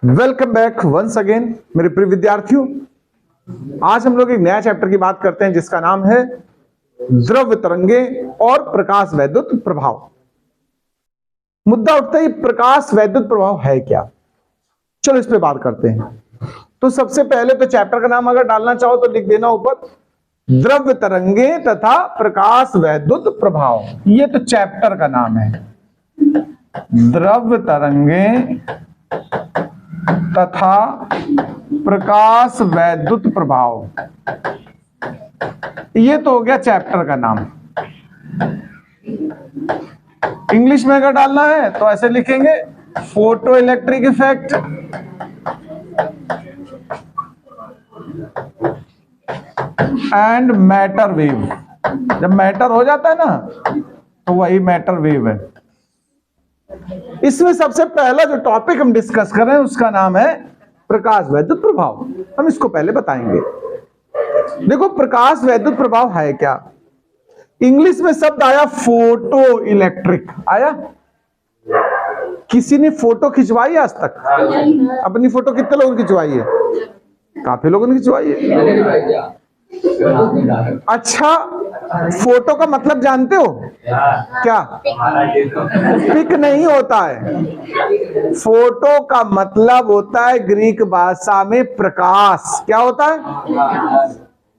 Welcome back once again मेरे प्रिय विद्यार्थियों। आज हम लोग एक नया चैप्टर की बात करते हैं जिसका नाम है द्रव्य तरंगे और प्रकाश वैद्युत प्रभाव। मुद्दा उठता है प्रकाश वैद्युत प्रभाव है क्या। चलो इस पे बात करते हैं। तो सबसे पहले तो चैप्टर का नाम अगर डालना चाहो तो लिख देना ऊपर द्रव्य तरंगे तथा प्रकाश वैद्युत प्रभाव। ये तो चैप्टर का नाम है, द्रव्य तरंगे तथा प्रकाश वैद्युत प्रभाव। ये तो हो गया चैप्टर का नाम। इंग्लिश में अगर डालना है तो ऐसे लिखेंगे photo electric effect and matter wave. जब मैटर हो जाता है ना तो वही मैटर वेव है। इसमें सबसे पहला जो टॉपिक हम डिस्कस कर रहे हैं उसका नाम है प्रकाश वैद्युत प्रभाव। हम इसको पहले बताएंगे। देखो प्रकाश वैद्युत प्रभाव है क्या। इंग्लिश में शब्द आया फोटो इलेक्ट्रिक। आया? किसी ने फोटो खिंचवाई आज तक? अपनी फोटो कितने लोगों ने खिंचवाई है? काफी लोगों ने खिंचवाई है। अच्छा, फोटो का मतलब जानते हो क्या? पिक नहीं होता है। फोटो का मतलब होता है ग्रीक भाषा में प्रकाश। क्या होता है?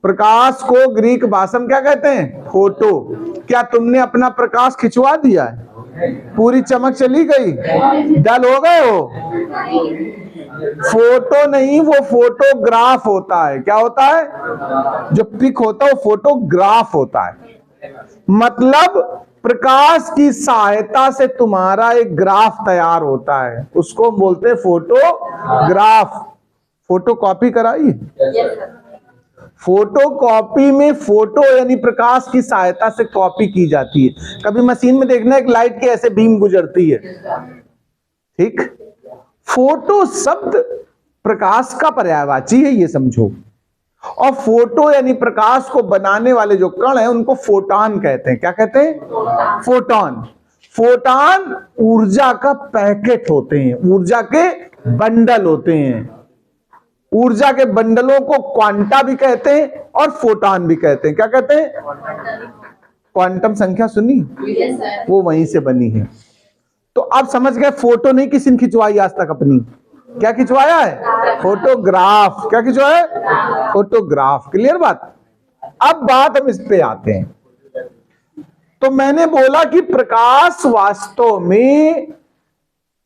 प्रकाश को ग्रीक भाषा में क्या कहते हैं? फोटो। क्या तुमने अपना प्रकाश खिंचवा दिया है? पूरी चमक चली गई, डल हो गए हो? फोटो नहीं, वो फोटोग्राफ होता है। क्या होता है? जो पिक होता है वो फोटोग्राफ होता है। मतलब प्रकाश की सहायता से तुम्हारा एक ग्राफ तैयार होता है, उसको बोलते हैं फोटोग्राफ। फोटो कॉपी कराई? फोटो कॉपी में फोटो यानी प्रकाश की सहायता से कॉपी की जाती है। कभी मशीन में देखना एक लाइट के ऐसे बीम गुजरती है, ठीक। फोटो शब्द प्रकाश का पर्यायवाची है, ये समझो। और फोटो यानी प्रकाश को बनाने वाले जो कण हैं उनको फोटॉन कहते हैं। क्या कहते हैं? फोटॉन। फोटॉन ऊर्जा का पैकेट होते हैं, ऊर्जा के बंडल होते हैं। ऊर्जा के बंडलों को क्वांटा भी कहते हैं और फोटॉन भी कहते हैं। क्या कहते हैं? क्वांटम संख्या सुनी? वो वहीं से बनी है। तो आप समझ गए फोटो नहीं किसी ने खिंचवाई आज तक अपनी। क्या खिंचवाया है? फोटोग्राफ। क्या खिंचवाया है? फोटोग्राफ। क्लियर बात? अब बात हम इस पे आते हैं। तो मैंने बोला कि प्रकाश वास्तव में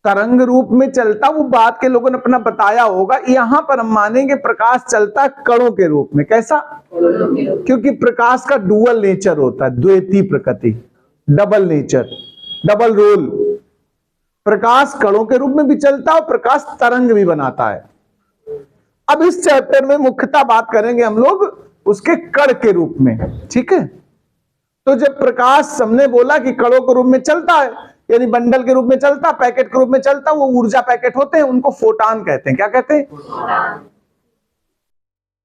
तरंग रूप में चलता, वो बात के लोगों ने अपना बताया होगा। यहां पर हम मानेंगे प्रकाश चलता कणों के रूप में। कैसा? क्योंकि प्रकाश का डुअल नेचर होता है, द्वैती प्रकृति, डबल नेचर, डबल रोल। प्रकाश कणों के रूप में भी चलता है और प्रकाश तरंग भी बनाता है। अब इस चैप्टर में मुख्यतः बात करेंगे हम लोग उसके कण के रूप में, ठीक है। तो जब प्रकाश हमने बोला कि कणों के रूप में चलता है यानी बंडल के रूप में चलता, पैकेट के रूप में चलता, वो ऊर्जा पैकेट होते हैं, उनको फोटॉन कहते हैं। क्या कहते हैं?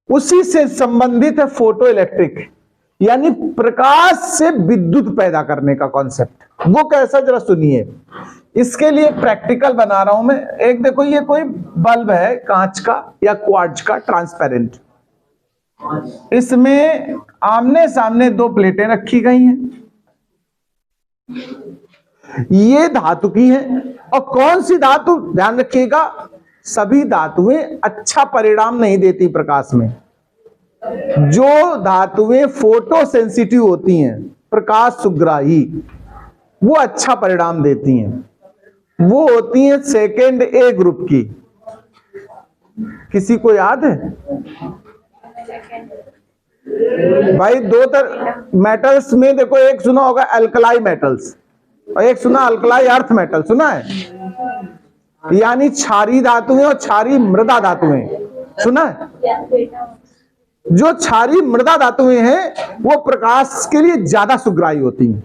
उसी से संबंधित है फोटो इलेक्ट्रिक यानी प्रकाश से विद्युत पैदा करने का कॉन्सेप्ट। वो कैसा जरा सुनिए। इसके लिए प्रैक्टिकल बना रहा हूं मैं। एक देखो, ये कोई बल्ब है कांच का या क्वार्ट्ज का, ट्रांसपेरेंट। इसमें आमने सामने दो प्लेटें रखी गई हैं। ये धातु की है। और कौन सी धातु? ध्यान रखिएगा, सभी धातुएं अच्छा परिणाम नहीं देती प्रकाश में। जो धातुएं फोटो सेंसिटिव होती हैं, प्रकाश सुग्राही, वो अच्छा परिणाम देती हैं। वो होती हैं सेकेंड ए ग्रुप की। किसी को याद है भाई? दो मेटल्स में देखो, एक सुना होगा अल्कलाई मेटल्स और एक सुना अल्कलाई अर्थ मेटल। सुना है? यानी क्षारीय धातुएं और क्षारीय मृदा धातुएं। सुना है? जो क्षारीय मृदा धातुएं हैं वो प्रकाश के लिए ज्यादा सुग्राही होती हैं।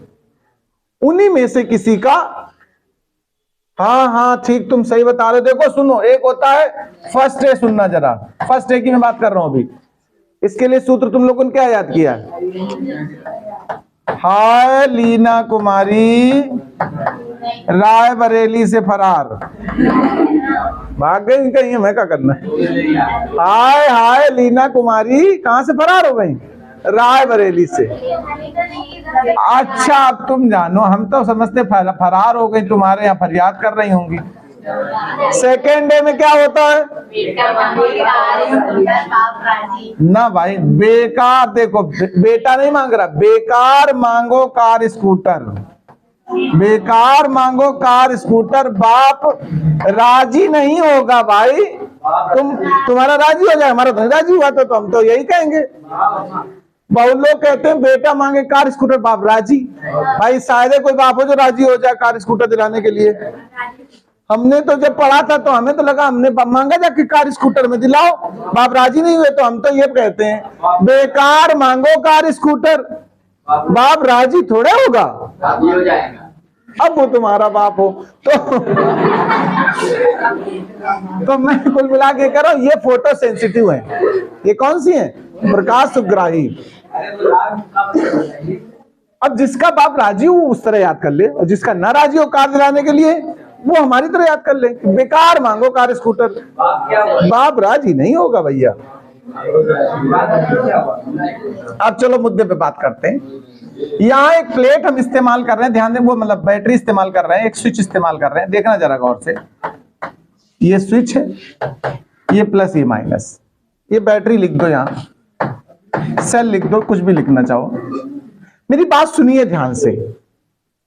उन्हीं में से किसी का, हाँ ठीक, तुम सही बता रहे हो। देखो सुनो, एक होता है फर्स्ट ए। सुनना जरा, फर्स्ट ए की मैं बात कर रहा हूं अभी। इसके लिए सूत्र तुम लोगों ने क्या याद किया? हाय लीना कुमारी, रायबरेली से फरार। भाग गई कहीं, हमें क्या करना है। हाय हाय लीना कुमारी, कहां से फरार हो गई? रायबरेली से। अच्छा अब तुम जानो, हम तो समझते फरार हो गई, तुम्हारे यहाँ फरियाद कर रही होंगी। सेकेंड डे में क्या होता है ना भाई? बेकार, देखो बेटा नहीं मांग रहा, बेकार मांगो कार स्कूटर, बेकार मांगो कार स्कूटर। बाप राजी नहीं होगा भाई। तुम्हारा राजी हो जाए, हमारा नहीं राजी हुआ तो हम तो यही कहेंगे। बहुत लोग कहते हैं बेटा मांगे कार स्कूटर, बाप राजी। भाई शायद कोई बाप हो जो राजी हो जाए कार स्कूटर दिलाने के लिए। हमने तो जब पढ़ा था तो हमें तो लगा, हमने मांगा जाके कार स्कूटर में दिलाओ, बाप राजी नहीं हुए तो हम तो ये कहते हैं बेकार मांगो कार स्कूटर, बाप राजी थोड़े होगा। राजी हो जाएगा। अब वो तुम्हारा बाप हो तो मैं कुल मिला के कह रहा हूं, ये फोटो सेंसिटिव है। ये कौन सी है? प्रकाश सुग्राही। अब जिसका बाप राजी हो उस तरह याद कर ले, और जिसका ना राजी हो कार दिलाने के लिए वो हमारी तरह याद कर ले। बेकार मांगो कार स्कूटर, बाप राजी नहीं होगा भैया। अब चलो मुद्दे पे बात करते हैं। यहाँ एक प्लेट हम इस्तेमाल कर रहे हैं, ध्यान दें, वो मतलब बैटरी इस्तेमाल कर रहे हैं, एक स्विच इस्तेमाल कर रहे हैं। देखना जरा गौर से, ये स्विच है, ये प्लस ये माइनस, ये बैटरी लिख दो, यहाँ सेल लिख दो, कुछ भी लिखना चाहो। मेरी बात सुनिए ध्यान से,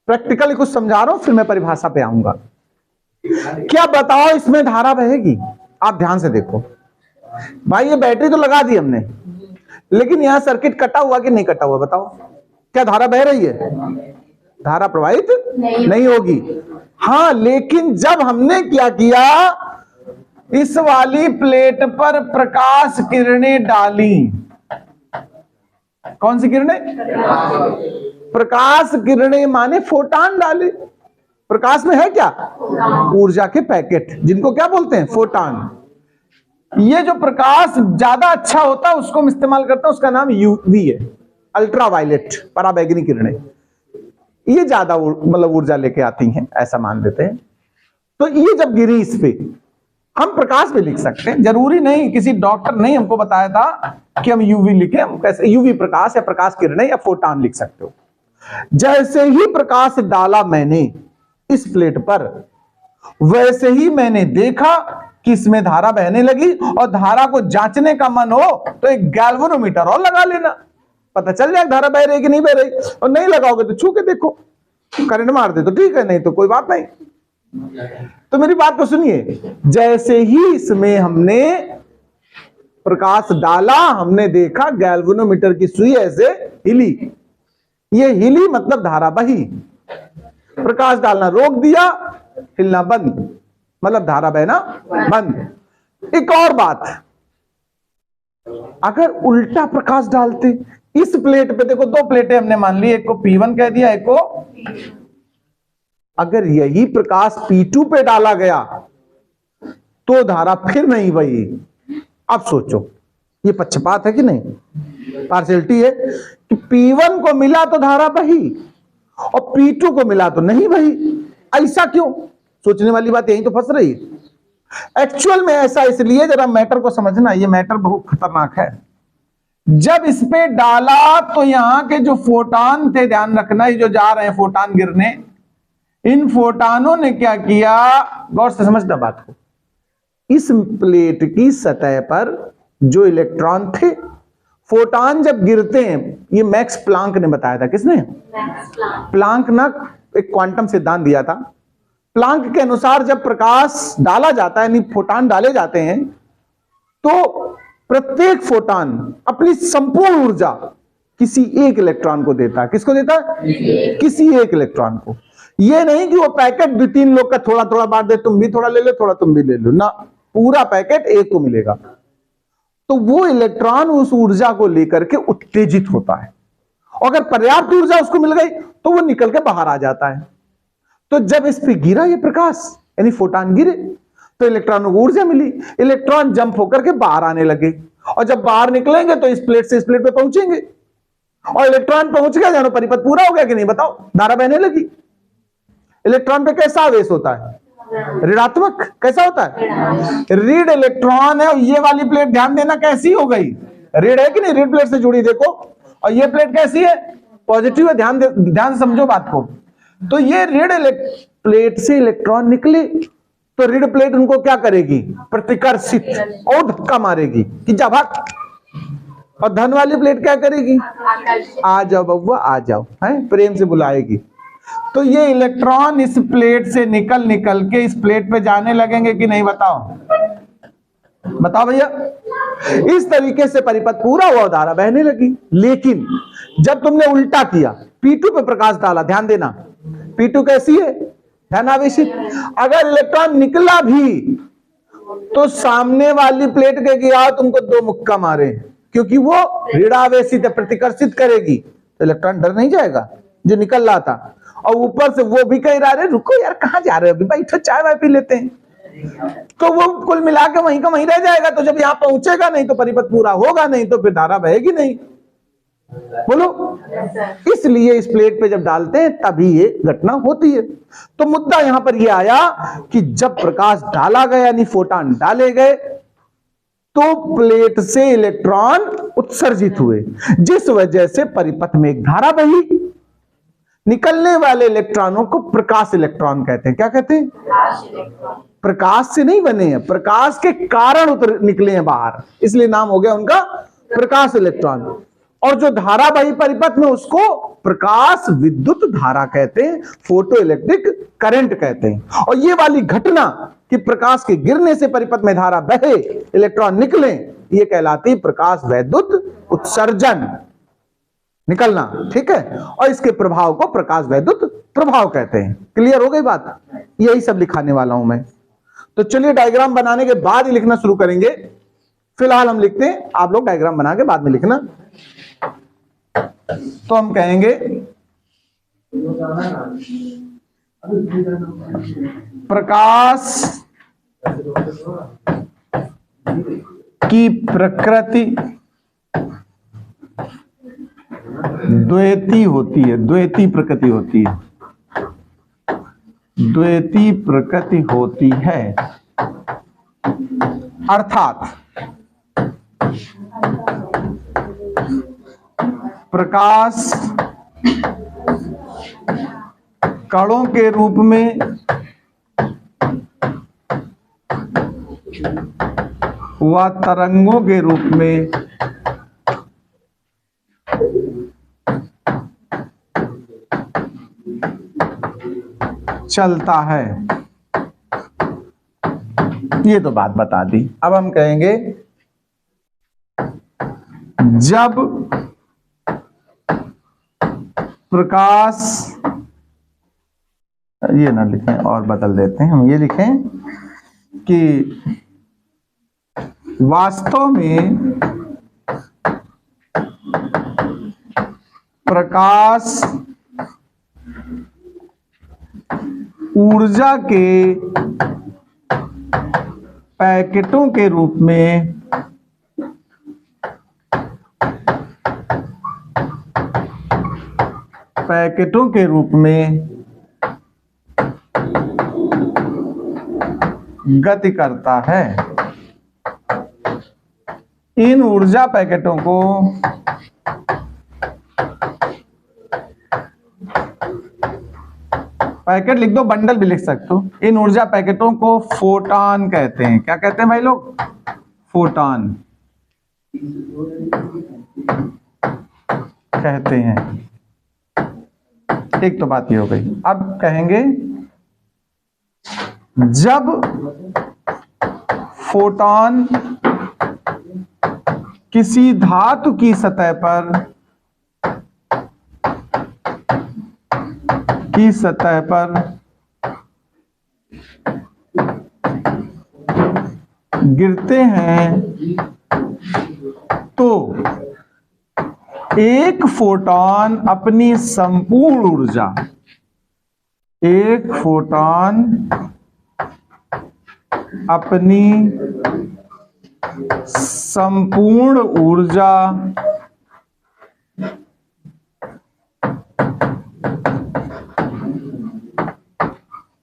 प्रैक्टिकली कुछ समझा रहा हूं, फिर मैं परिभाषा पे आऊंगा। क्या बताओ इसमें धारा बहेगी? आप ध्यान से देखो भाई, ये बैटरी तो लगा दी हमने, लेकिन यहां सर्किट कटा हुआ कि नहीं कटा हुआ? बताओ, क्या धारा बह रही है? धारा प्रवाहित नहीं होगी। हाँ, लेकिन जब हमने क्या किया, इस वाली प्लेट पर प्रकाश किरणें डाली। कौन सी किरणें? प्रकाश किरणें माने फोटान डाले। प्रकाश में है क्या? ऊर्जा के पैकेट, जिनको क्या बोलते हैं? फोटान। ये जो प्रकाश ज्यादा अच्छा होता है उसको हम इस्तेमाल करते हैं, उसका नाम यूवी है, अल्ट्रावायलेट पराबैंगनी किरणें। ये ज्यादा मतलब ऊर्जा लेके आती हैं, ऐसा मान लेते हैं। तो ये जब गिरी इस पे, हम प्रकाश भी लिख सकते हैं, जरूरी नहीं, किसी डॉक्टर ने हमको बताया था कि हम यूवी लिखें। हम कैसे यूवी प्रकाश या प्रकाश किरणें या फोटान लिख सकते हो। जैसे ही प्रकाश डाला मैंने इस प्लेट पर, वैसे ही मैंने देखा कि इसमें धारा बहने लगी। और धारा को जांचने का मन हो तो एक गैल्वेनोमीटर और लगा लेना, पता चल जाए धारा बह रही कि नहीं बह रही। और नहीं लगाओगे तो छू के देखो, करंट मार दे तो ठीक है, नहीं तो कोई बात नहीं। तो मेरी बात को सुनिए, जैसे ही इसमें हमने प्रकाश डाला, हमने देखा गैल्वेनोमीटर की सुई ऐसे हिली। ये हिली मतलब धारा बही। प्रकाश डालना रोक दिया, हिलना बंद, मतलब धारा बहना बंद। एक और बात, अगर उल्टा प्रकाश डालते इस प्लेट पे, देखो दो प्लेटें हमने मान ली, एक को P1 कह दिया, एक को, अगर यही प्रकाश P2 पे डाला गया तो धारा फिर नहीं बही। अब सोचो, ये पक्षपात है कि नहीं? पार्शियलिटी है कि P1 को मिला तो धारा बही और P2 को मिला तो नहीं बही। ऐसा क्यों? सोचने वाली बात यही तो फंस रही। एक्चुअल में ऐसा इसलिए, जरा मैटर को समझना, ये मैटर बहुत खतरनाक है। जब इस पे डाला तो यहां के जो फोटान थे, ध्यान रखना, ये जो जा रहे हैं फोटान गिरने, इन फोटानों ने क्या किया, गौर से समझना बात को। इस प्लेट की सतह पर जो इलेक्ट्रॉन थे, फोटान जब गिरते हैं, ये मैक्स प्लांक ने बताया था। किसने? प्लांक ना एक क्वांटम सिद्धांत दिया था। प्लांक के अनुसार जब प्रकाश डाला जाता है, यानी फोटान डाले जाते हैं, तो प्रत्येक फोटान अपनी संपूर्ण ऊर्जा किसी एक इलेक्ट्रॉन को देता है। किसको देता है? किसी एक इलेक्ट्रॉन को। ये नहीं कि वो पैकेट दो तीन लोग का थोड़ा थोड़ा बांट दे, तुम भी थोड़ा ले लो, थोड़ा तुम भी ले लो, ना, पूरा पैकेट एक को मिलेगा। तो वो इलेक्ट्रॉन उस ऊर्जा को लेकर के उत्तेजित होता है, अगर पर्याप्त ऊर्जा उसको मिल गई तो वो निकल के बाहर आ जाता है। तो जब इस पे गिरा ये प्रकाश, यानी फोटान गिरे, तो इलेक्ट्रॉनों को ऊर्जा मिली, इलेक्ट्रॉन जंप होकर के बाहर आने लगे, और जब बाहर निकलेंगे तो इस प्लेट से इस प्लेट पे पहुंचेंगे, और इलेक्ट्रॉन पहुंच गया, जानो परिपथ पूरा हो गया कि नहीं? बताओ, धारा बहने लगी। इलेक्ट्रॉन पे कैसा आवेश होता है? ऋणात्मक। कैसा होता है? ऋण इलेक्ट्रॉन है। और ये वाली प्लेट ध्यान देना कैसी हो गई? ऋण है कि नहीं? ऋण प्लेट से जुड़ी देखो। और ये प्लेट कैसी है? पॉजिटिव है। ध्यान से समझो बात को। तो ये ऋण प्लेट से इलेक्ट्रॉन निकले तो ऋण प्लेट उनको क्या करेगी? प्रतिकर्षित और धक्का मारेगी कि जा भाग। और धन वाली प्लेट क्या करेगी? आ जाओ बउआ आ जाओ, है प्रेम से बुलाएगी। तो ये इलेक्ट्रॉन इस प्लेट से निकल के इस प्लेट पे जाने लगेंगे कि नहीं? बताओ भैया। इस तरीके से परिपथ पूरा हुआ, धारा बहने लगी। लेकिन जब तुमने उल्टा किया, P2 पे प्रकाश डाला, ध्यान देना P2 कैसी है? धनावेशित। अगर इलेक्ट्रॉन निकला भी तो सामने वाली प्लेट के गिरा तुमको 2 मुक्का मारे, क्योंकि वो ऋणावेशित है, प्रतिकर्षित करेगी। तो इलेक्ट्रॉन डर नहीं जाएगा जो निकल रहा था। और ऊपर से वो भी कह रहा है रुको यार कहां जा रहे हो, भाई तो चाय वाय पी लेते हैं। तो वो कुल मिला के वहीं का वहीं रह जाएगा। तो जब यहां पहुंचेगा नहीं तो परिपथ पूरा होगा नहीं, तो फिर धारा बहेगी नहीं। बोलो। इसलिए इस प्लेट पे जब डालते हैं तभी ये घटना होती है। तो मुद्दा यहां पर ये आया कि जब प्रकाश डाला गया यानी फोटॉन डाले गए तो प्लेट से इलेक्ट्रॉन उत्सर्जित हुए, जिस वजह से परिपथ में एक धारा बही। निकलने वाले इलेक्ट्रॉनों को प्रकाश इलेक्ट्रॉन कहते हैं। क्या कहते हैं? प्रकाश से नहीं बने हैं, प्रकाश के कारण निकले हैं बाहर, इसलिए नाम हो गया उनका प्रकाश इलेक्ट्रॉन। और जो धारा बही परिपथ में उसको प्रकाश विद्युत धारा कहते हैं, फोटो इलेक्ट्रिक करंट कहते हैं। और ये वाली घटना कि प्रकाश के गिरने से परिपथ में धारा बहे, इलेक्ट्रॉन निकले, ये कहलाती प्रकाश वैद्युत उत्सर्जन, निकलना। ठीक है। और इसके प्रभाव को प्रकाश वैद्युत प्रभाव कहते हैं। क्लियर हो गई बात? यही सब लिखाने वाला हूं मैं। तो चलिए डायग्राम बनाने के बाद ही लिखना शुरू करेंगे। फिलहाल हम लिखते हैं, आप लोग डायग्राम बना के बाद में लिखना। तो हम कहेंगे प्रकाश की प्रकृति द्वैती होती है, द्वैती प्रकृति होती है, द्वैती प्रकृति होती है। अर्थात प्रकाश कणों के रूप में व तरंगों के रूप में चलता है। ये तो बात बता दी। अब हम कहेंगे जब प्रकाश, ये ना लिखें और बदल देते हैं, हम ये लिखें कि वास्तव में प्रकाश ऊर्जा के पैकेटों के रूप में गति करता है। इन ऊर्जा पैकेटों को पैकेट लिख दो, बंडल भी लिख सकते हो। इन ऊर्जा पैकेटों को फोटॉन कहते हैं। क्या कहते हैं भाई लोग? फोटॉन कहते हैं। एक तो बात ये हो गई। अब कहेंगे जब फोटॉन किसी धातु की सतह पर गिरते हैं तो एक फोटॉन अपनी संपूर्ण ऊर्जा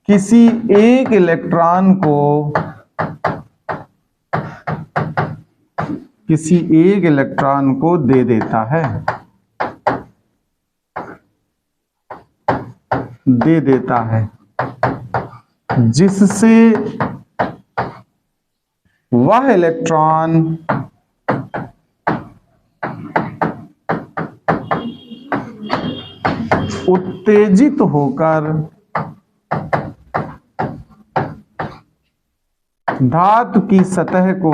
किसी एक इलेक्ट्रॉन को दे देता है, जिससे वह इलेक्ट्रॉन उत्तेजित होकर धातु की सतह को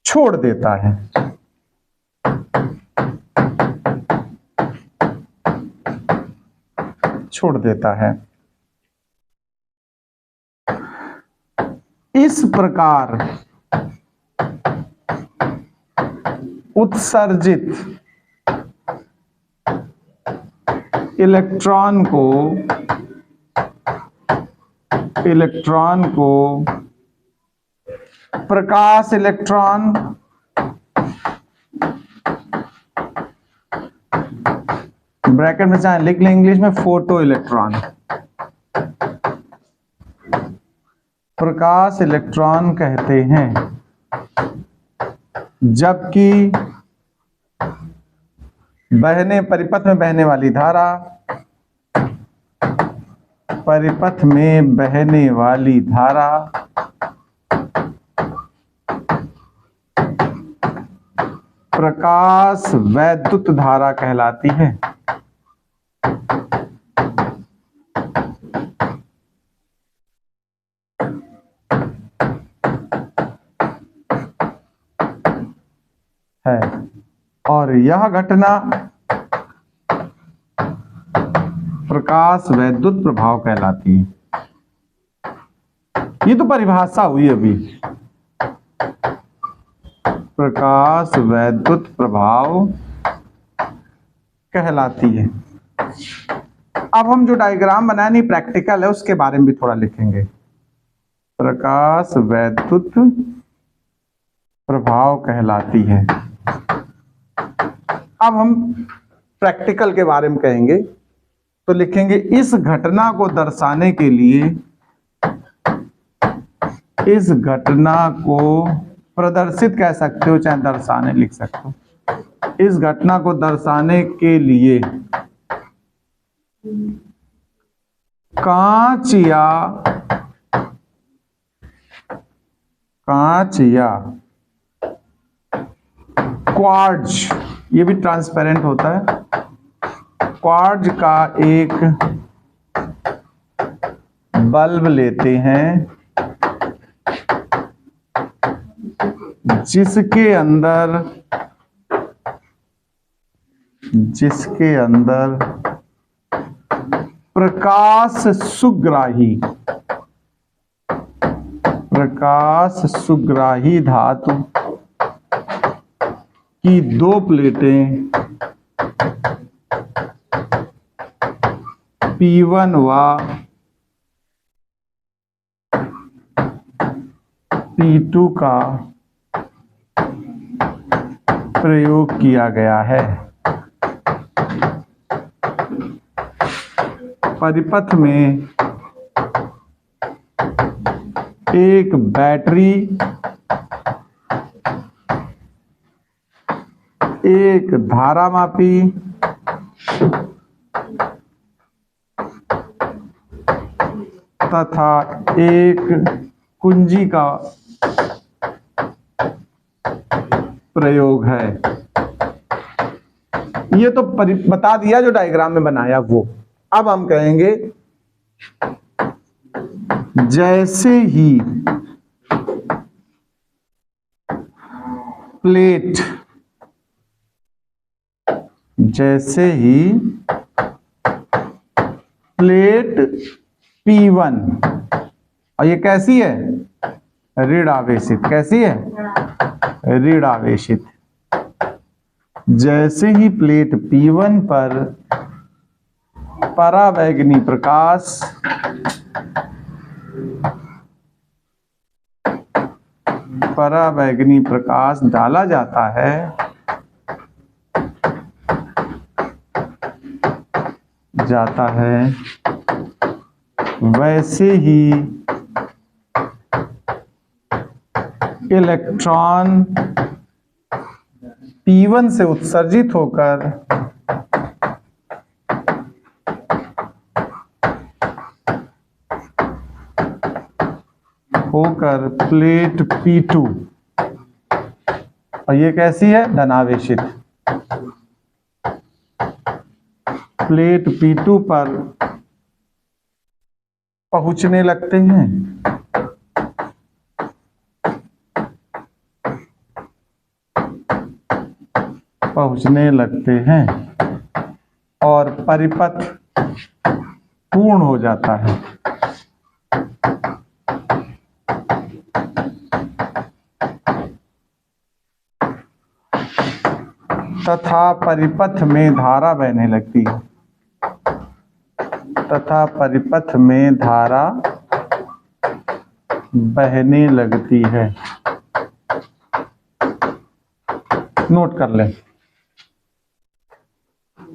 छोड़ देता है। इस प्रकार उत्सर्जित इलेक्ट्रॉन को प्रकाश इलेक्ट्रॉन, ब्रैकेट में चाहे लिख लें इंग्लिश में फोटो इलेक्ट्रॉन, प्रकाश इलेक्ट्रॉन कहते हैं। जबकि परिपथ में बहने वाली धारा, प्रकाश वैद्युत धारा कहलाती है। और यह घटना प्रकाश वैद्युत प्रभाव कहलाती है। ये तो परिभाषा हुई अभी, प्रकाश वैद्युत प्रभाव कहलाती है। अब हम जो डायग्राम बनाए नहीं प्रैक्टिकल है, उसके बारे में भी थोड़ा लिखेंगे। प्रकाश वैद्युत प्रभाव कहलाती है। अब हम प्रैक्टिकल के बारे में कहेंगे तो लिखेंगे इस घटना को दर्शाने के लिए, इस घटना को प्रदर्शित कह सकते हो चाहे दर्शाने लिख सकते हो। इस घटना को दर्शाने के लिए कांच या क्वार्ट्ज, ये भी ट्रांसपेरेंट होता है, क्वार्ट्ज का एक बल्ब लेते हैं जिसके अंदर प्रकाश सुग्राही धातु की दो प्लेटें P1 व P2 का प्रयोग किया गया है। परिपथ में एक बैटरी, एक धारामापी तथा एक कुंजी का प्रयोग है। ये तो बता दिया जो डायग्राम में बनाया वो। अब हम कहेंगे जैसे ही प्लेट P1, और ये कैसी है? ऋण आवेशित। कैसी है? ऋण आवेशित। जैसे ही प्लेट P1 पर परावैगनी प्रकाश डाला जाता है, जाता है, वैसे ही इलेक्ट्रॉन P1 से उत्सर्जित होकर प्लेट P2, और ये कैसी है, धनावेशित, प्लेट P2 पर पहुंचने लगते हैं। और परिपथ पूर्ण हो जाता है। तथा परिपथ में धारा बहने लगती है। नोट कर लें।